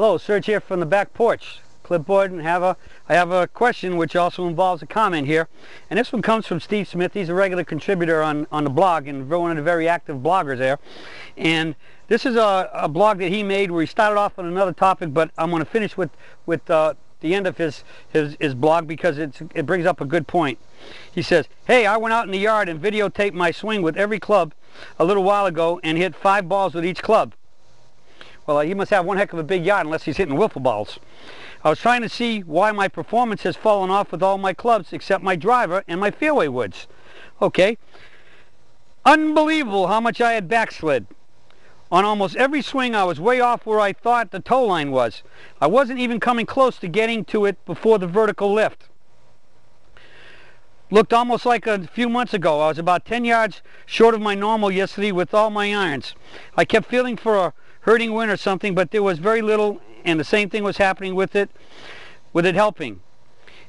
Hello, Serge here from the back porch. Clipboard, and I have a question which also involves a comment here. And this one comes from Steve Smith. He's a regular contributor on the blog and one of the very active bloggers there. And this is a blog that he made where he started off on another topic, but I'm going to finish with the end of his blog because it brings up a good point. He says, "Hey, I went out in the yard and videotaped my swing with every club a little while ago and hit 5 balls with each club." Well, he must have one heck of a big yard unless he's hitting wiffle balls. "I was trying to see why my performance has fallen off with all my clubs except my driver and my fairway woods." Okay. Unbelievable how much I had backslid. On almost every swing I was way off where I thought the toe line was. I wasn't even coming close to getting to it before the vertical lift. Looked almost like a few months ago. I was about 10 yards short of my normal yesterday with all my irons. I kept feeling for a hurting wind or something, but there was very little, and the same thing was happening with it helping.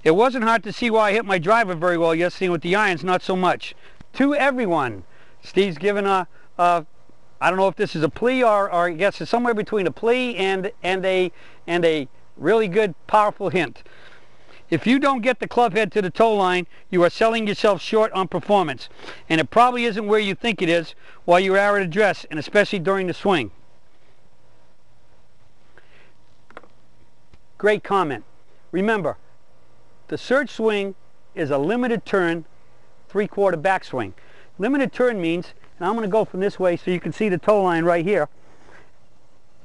It wasn't hard to see why I hit my driver very well yesterday with the irons, not so much. To everyone, Steve's given I don't know if this is a plea or I guess it's somewhere between a plea and a really good, powerful hint. If you don't get the club head to the toe line, you are selling yourself short on performance, and it probably isn't where you think it is while you are at address, and especially during the swing. Great comment. Remember, the Serge swing is a limited turn, 3/4 backswing. Limited turn means, and I'm going to go from this way so you can see the toe line right here.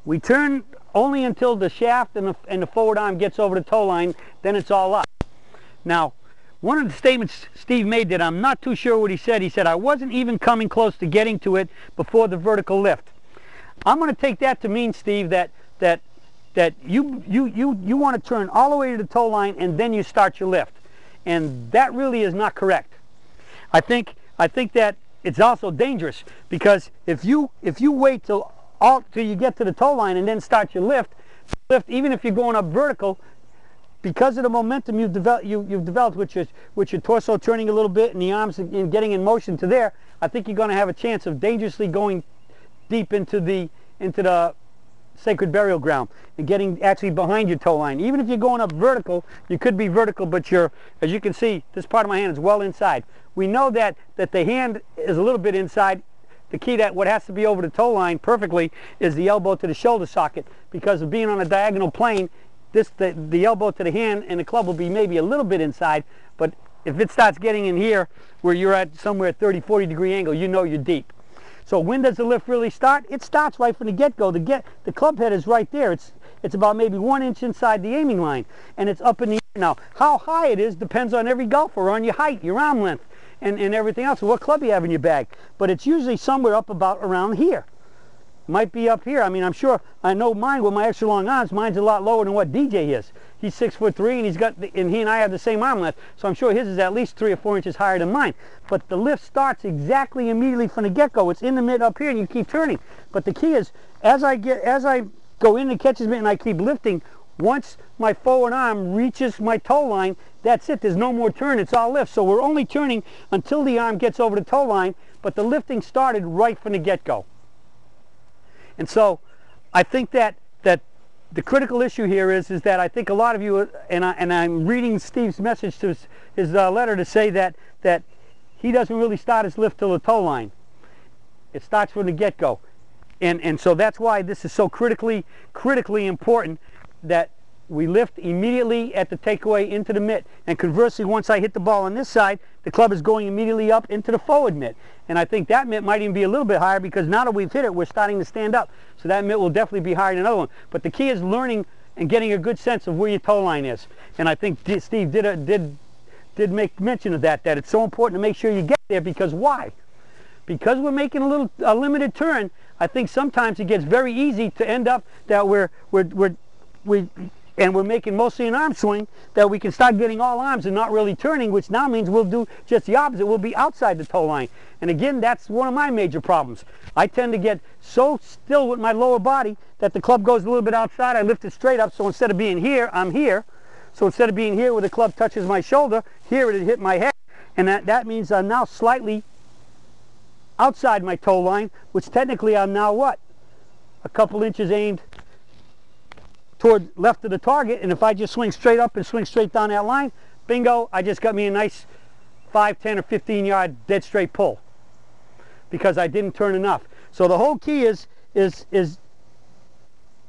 We turn only until the shaft and the forward arm gets over the toe line, then it's all up. Now, one of the statements Steve made that I'm not too sure what he said "I wasn't even coming close to getting to it before the vertical lift." I'm going to take that to mean, Steve, that you want to turn all the way to the toe line and then you start your lift, and that really is not correct. I think that it's also dangerous, because if you wait till you get to the toe line and then start your lift, even if you're going up vertical, because of the momentum you've developed with your torso turning a little bit and the arms and getting in motion to there, I think you're going to have a chance of dangerously going deep into the sacred burial ground and getting actually behind your toe line. Even if you're going up vertical, you could be vertical, but as you can see, this part of my hand is well inside. We know that the hand is a little bit inside. The key that what has to be over the toe line perfectly is the elbow to the shoulder socket, because of being on a diagonal plane, the elbow to the hand and the club will be maybe a little bit inside, but if it starts getting in here where you're at somewhere 30-40 degree angle, you know you're deep. So when does the lift really start? It starts right from the get-go. The club head is right there. It's about maybe 1 inch inside the aiming line, and it's up in the air. Now, how high it is depends on every golfer, on your height, your arm length, and everything else, and what club you have in your bag. But it's usually somewhere up about around here. Might be up here. I mean, I'm sure, I know mine with my extra long arms, mine's a lot lower than what DJ is. He's 6'3", and he and I have the same arm length, so I'm sure his is at least 3 or 4 inches higher than mine. But the lift starts exactly immediately from the get-go. It's in the mid up here, and you keep turning. But the key is, as I go in and catches me and I keep lifting, once my forward arm reaches my toe line, that's it. There's no more turn. It's all lift. So we're only turning until the arm gets over the toe line, but the lifting started right from the get-go. And so I think that the critical issue here is that I think a lot of you, and I'm reading Steve's message to his letter to say that he doesn't really start his lift till the toe line. It starts from the get-go. And so that's why this is so critically important, that we lift immediately at the takeaway into the mitt. And conversely, once I hit the ball on this side, the club is going immediately up into the forward mitt. And I think that mitt might even be a little bit higher, because now that we've hit it, we're starting to stand up. So that mitt will definitely be higher than another one. But the key is learning and getting a good sense of where your toe line is. And I think Steve did make mention of that it's so important to make sure you get there. Because why? Because we're making a limited turn. I think sometimes it gets very easy to end up that we're making mostly an arm swing, that we can start getting all arms and not really turning, which now means we'll do just the opposite. We'll be outside the toe line. And again, that's one of my major problems. I tend to get so still with my lower body that the club goes a little bit outside. I lift it straight up, so instead of being here, I'm here. So instead of being here where the club touches my shoulder, here it hit my head. And that means I'm now slightly outside my toe line, which technically I'm now what? A couple inches aimed toward left of the target, and if I just swing straight up and swing straight down that line, bingo, I just got me a nice 5, 10, or 15 yard dead straight pull because I didn't turn enough. So the whole key is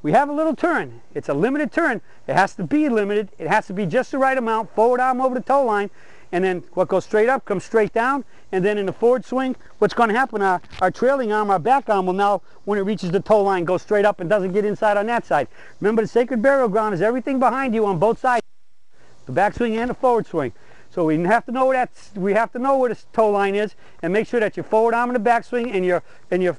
we have a little turn. It's a limited turn. It has to be limited. It has to be just the right amount, forward arm over the toe line, and then what goes straight up comes straight down, and then in the forward swing, what's going to happen, our trailing arm, our back arm will now, when it reaches the toe line, go straight up and doesn't get inside on that side. Remember, the sacred burial ground is everything behind you on both sides, the back swing and the forward swing. So we have to know where the toe line is, and make sure that your forward arm in the back swing and your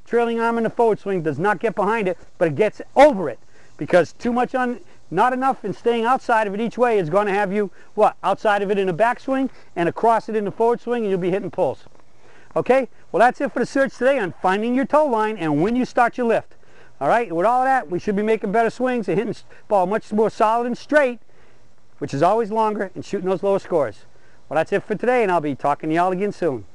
trailing arm in the forward swing does not get behind it, but it gets over it, because too much on, not enough, and staying outside of it each way is going to have you, what, outside of it in the back swing and across it in the forward swing, and you'll be hitting pulls. Okay, well, that's it for the search today on finding your toe line and when you start your lift. All right, with all that, we should be making better swings and hitting the ball much more solid and straight, which is always longer, and shooting those lower scores. Well, that's it for today, and I'll be talking to y'all again soon.